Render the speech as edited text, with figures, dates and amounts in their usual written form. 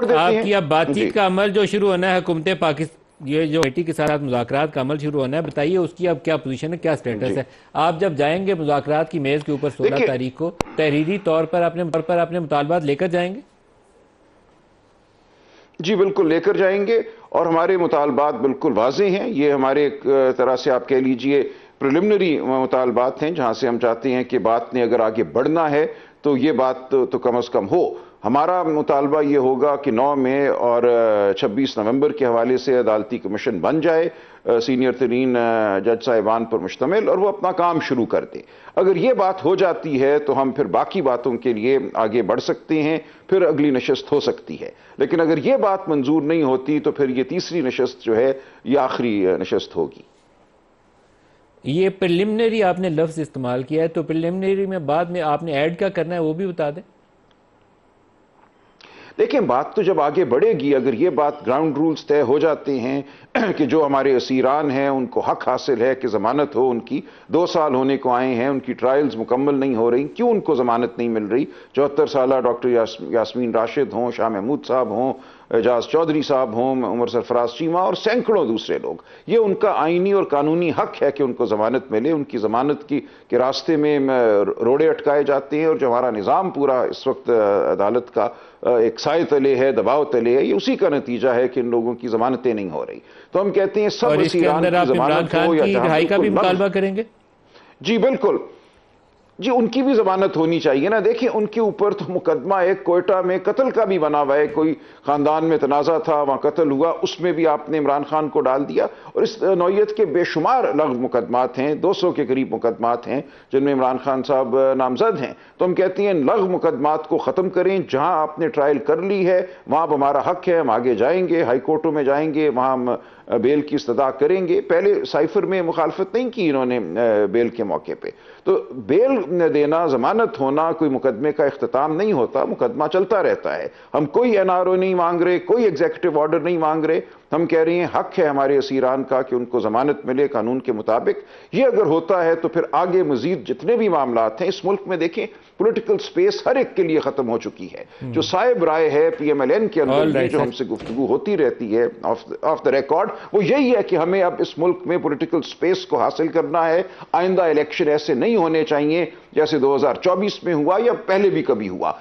देते आपकी अब हैं। जी बातचीत का अमल जो शुरू होना है हुकूमत पाकिस्तान, ये जो कमेटी के साथ मुज़ाकरात का अमल शुरू होना है, बताइए उसकी अब क्या पोजीशन है, क्या स्टेटस जी है? आप जब जाएंगे मुज़ाकरात की मेज़ के ऊपर 16 देखिए, तारीख को, तहरीरी तौर पर अपने मुतालबात लेकर जाएंगे? जी बिल्कुल लेकर जाएंगे, और हमारे मुतालबात बिल्कुल वाज़ेह हैं। ये हमारे एक तरह से आप कह लीजिए प्रिलिमिनरी मुतालबात हैं, जहां से हम चाहते हैं कि बात ने अगर आगे बढ़ना है तो ये बात तो कम अज़ कम हो। हमारा मुतालबा ये होगा कि 9 मई और 26 नवंबर के हवाले से अदालती कमीशन बन जाए, सीनियर तरीन जज साहिबान पर मुश्तमिल, और वो अपना काम शुरू कर दे। अगर ये बात हो जाती है तो हम फिर बाकी बातों के लिए आगे बढ़ सकते हैं, फिर अगली नशस्त हो सकती है। लेकिन अगर ये बात मंजूर नहीं होती तो फिर ये तीसरी नशस्त जो है ये आखिरी नशस्त होगी। ये प्रिलिमिनरी आपने लफ्ज़ इस्तेमाल किया है, तो प्रिलिमिनरी में बाद में आपने ऐड क्या करना है वो भी बता दें। देखिए, बात तो जब आगे बढ़ेगी, अगर ये बात ग्राउंड रूल्स तय हो जाते हैं कि जो हमारे असीरान हैं उनको हक हासिल है कि ज़मानत हो, उनकी 2 साल होने को आए हैं, उनकी ट्रायल्स मुकम्मल नहीं हो रही, क्यों उनको ज़मानत नहीं मिल रही? 74 साल डॉक्टर यास्मीन राशिद हों, शाह महमूद साहब हों, एजाज चौधरी साहब हों, उमर सरफराज चीमा और सैकड़ों दूसरे लोग, ये उनका आईनी और कानूनी हक है कि उनको ज़मानत मिले। उनकी ज़मानत के रास्ते में रोड़े अटकाए जाते हैं, और जो हमारा निज़ाम पूरा इस वक्त अदालत का एक साए तले है, दबाव तले है, ये उसी का नतीजा है कि इन लोगों की ज़मानतें नहीं हो रही। तो हम कहते हैं सब और इसके असीरान अंदर की आप इमरान ज़मानत खान हो, या की जहां रिहाई का भी बिल्कुल मुतालबा करेंगे? जी बिल्कुल, जी उनकी भी जमानत होनी चाहिए ना। देखिए, उनके ऊपर तो मुकदमा एक कोयटा में कत्ल का भी बना हुआ है, कोई खानदान में तनाज़ा था, वहां कत्ल हुआ, उसमें भी आपने इमरान खान को डाल दिया। और इस नौयत के बेशुमार लग़्व मुकदमात हैं, 200 के करीब मुकदमात हैं जिनमें इमरान खान साहब नामजद हैं। तो हम कहते हैं लग़्व मुकदमात को ख़त्म करें, जहां आपने ट्रायल कर ली है वहां अब हमारा हक है, हम आगे जाएंगे, हाई कोर्टों में जाएंगे, वहां हम बेल की इस्तदा करेंगे। पहले साइफर में मुखालफत नहीं की इन्होंने बेल के मौके पे। तो बेल देना, जमानत होना कोई मुकदमे का इख्तिताम नहीं होता, मुकदमा चलता रहता है। हम कोई एनआरओ नहीं मांग रहे, कोई एग्जीक्यूटिव ऑर्डर नहीं मांग रहे, हम कह रहे हैं हक है हमारे असीरान का कि उनको जमानत मिले कानून के मुताबिक। ये अगर होता है तो फिर आगे मजीद जितने भी मामलात हैं इस मुल्क में, देखें पॉलिटिकल स्पेस हर एक के लिए खत्म हो चुकी है। जो साहिब राय है पीएमएलएन के अंदर भी, जो हमसे गुफ्तगू होती रहती है ऑफ द रिकॉर्ड, वो यही है कि हमें अब इस मुल्क में पॉलिटिकल स्पेस को हासिल करना है। आइंदा इलेक्शन ऐसे नहीं होने चाहिए जैसे 2024 में हुआ या पहले भी कभी हुआ।